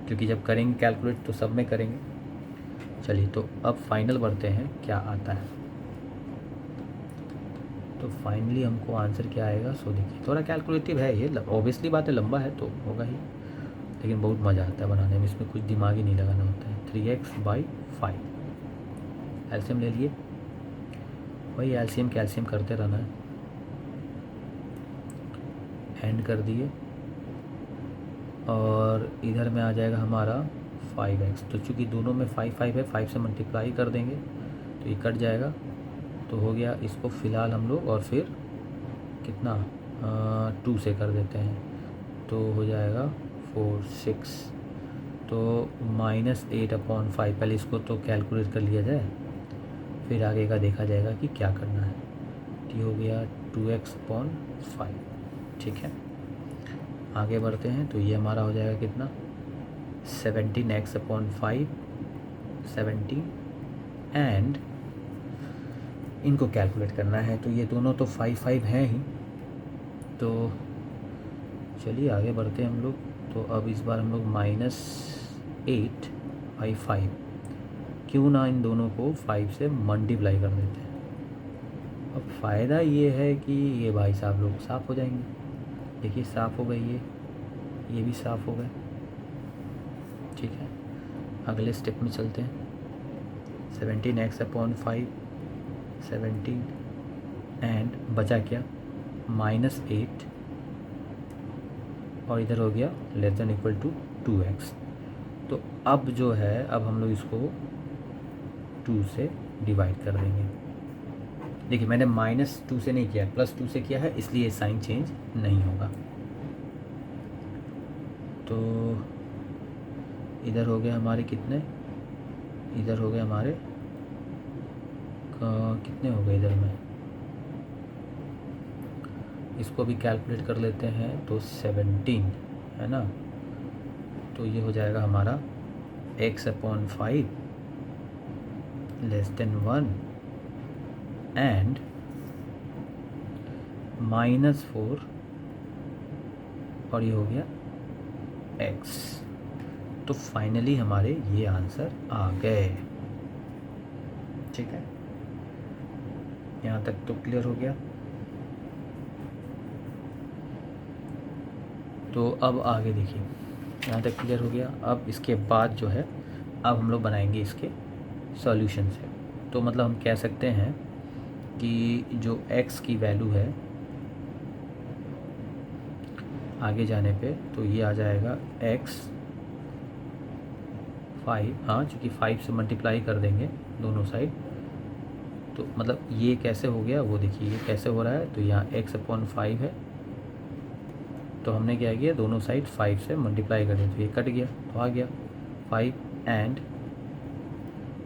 क्योंकि जब करेंगे कैलकुलेट तो सब में करेंगे। चलिए तो अब फाइनल बढ़ते हैं क्या आता है। तो फाइनली हमको आंसर क्या आएगा, सो देखिए थोड़ा कैलकुलेटिव है ये, ऑब्वियसली बात है, लंबा है तो होगा ही, लेकिन बहुत मज़ा आता है बनाने में, इसमें कुछ दिमाग ही नहीं लगाना होता है। 3x बाई 5 एलसीएम ले लिए, वही एलसीएम कैल्शियम करते रहना है। एंड कर दिए और इधर में आ जाएगा हमारा 5x। तो चूँकि दोनों में 5 5 है, 5 से मल्टीप्लाई कर देंगे तो ये कट जाएगा। तो हो गया, इसको फ़िलहाल हम लोग और फिर कितना 2 से कर देते हैं तो हो जाएगा 4 6। तो माइनस 8 अपॉन 5, पहले इसको तो कैलकुलेट कर लिया जाए फिर आगे का देखा जाएगा कि क्या करना है। ये हो गया 2x अपॉन 5, ठीक है। आगे बढ़ते हैं तो ये हमारा हो जाएगा कितना, 17x अपॉन 5 17 एंड इनको कैलकुलेट करना है। तो ये दोनों तो 5 5 हैं ही, तो चलिए आगे बढ़ते हैं हम लोग। तो अब इस बार हम लोग माइनस 8 बाई 5, क्यों ना इन दोनों को 5 से मल्टीप्लाई कर देते हैं। अब फ़ायदा ये है कि ये भाई साहब लोग साफ़ हो जाएंगे। देखिए साफ़ हो गई, ये भी साफ़ हो गए, ठीक है। अगले स्टेप में चलते हैं। 17x अपॉन 5 17 एंड बचा क्या, माइनस 8 और इधर हो गया less than equal to 2x। तो अब जो है अब हम लोग इसको 2 से डिवाइड कर देंगे। देखिए मैंने माइनस 2 से नहीं किया, प्लस 2 से किया है, इसलिए साइन चेंज नहीं होगा। तो इधर हो गए हमारे कितने, इधर हो गए हमारे कितने हो गए इधर में, इसको भी कैलकुलेट कर लेते हैं तो 17 है ना। तो ये हो जाएगा हमारा x upon 5 less than 1 and minus 4 और ये हो गया x। तो फाइनली हमारे ये आंसर आ गए, ठीक है। यहाँ तक तो क्लियर हो गया। तो अब आगे देखिए, यहाँ तक क्लियर हो गया। अब इसके बाद जो है अब हम लोग बनाएंगे इसके सॉल्यूशन से। तो मतलब हम कह सकते हैं कि जो x की वैल्यू है आगे जाने पे तो ये आ जाएगा x 5, हाँ चूँकि 5 से मल्टीप्लाई कर देंगे दोनों साइड, तो मतलब ये कैसे हो गया वो देखिए, ये कैसे हो रहा है। तो यहाँ x/5 है, तो हमने क्या किया दोनों साइड 5 से मल्टीप्लाई कर दिया, तो ये कट गया, तो आ गया 5 एंड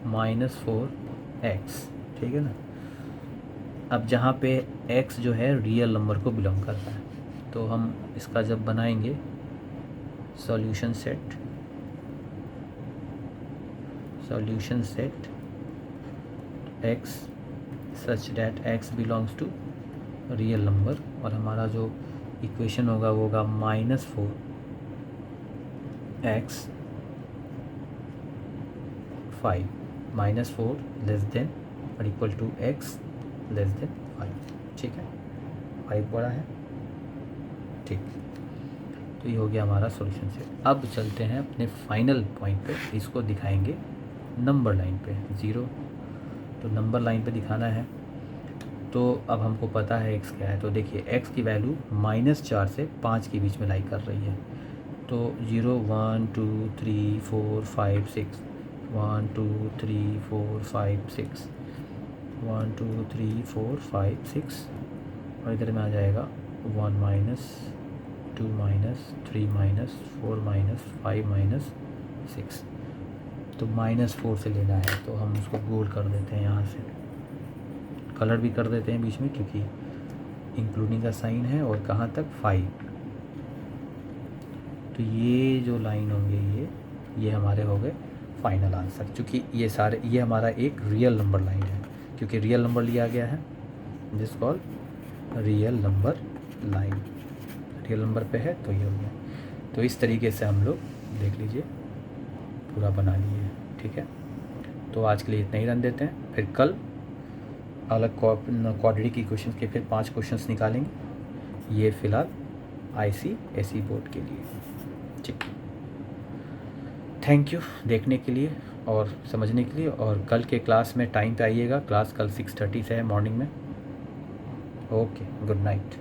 -4x, ठीक है ना। अब जहाँ पे x जो है रियल नंबर को बिलोंग करता है, तो हम इसका जब बनाएंगे solution set x such that x belongs to real number, और हमारा जो इक्वेशन होगा वो होगा -4x 5 -4 लेस देन और equal to x less than 5, ठीक है। 5 बड़ा है, ठीक। तो ये हो गया हमारा सॉल्यूशन सेट। अब चलते हैं अपने फाइनल पॉइंट पे, इसको दिखाएंगे नंबर लाइन पे 0, तो नंबर लाइन पे दिखाना है। तो अब हमको पता है x क्या है, तो देखिए x की वैल्यू -4 से 5 के बीच में लाई कर रही है। तो 0 1 2 3 4 5 6 1 2 3 4 5 6 1 2 3 4 5 6, और इधर में आ जाएगा 1 -2 -3 -4 -5 -6। तो -4 से लेना है, तो हम उसको गोल कर देते हैं, यहाँ से कलर भी कर देते हैं बीच में, क्योंकि इंक्लूडिंग का साइन है, और कहाँ तक 5। तो ये जो लाइन होंगे ये हमारे हो गए फाइनल आंसर, क्योंकि ये हमारा एक रियल नंबर लाइन है, क्योंकि रियल नंबर लिया गया है, जिस call real number line, real number पे है, तो ये हो गया। तो इस तरीके से हम लोग देख लीजिए पूरा बना लिए, ठीक है। तो आज के लिए इतना ही रन देते हैं, फिर कल अलग क्वाड्रेटिक इक्वेशंस के फिर 5 क्वेश्चंस निकालेंगे, ये फ़िलहाल ICSE बोर्ड के लिए, ठीक। थैंक यू देखने के लिए और समझने के लिए, और कल के क्लास में टाइम पे आइएगा, क्लास कल 6:30 से है मॉर्निंग में। Okay, good night.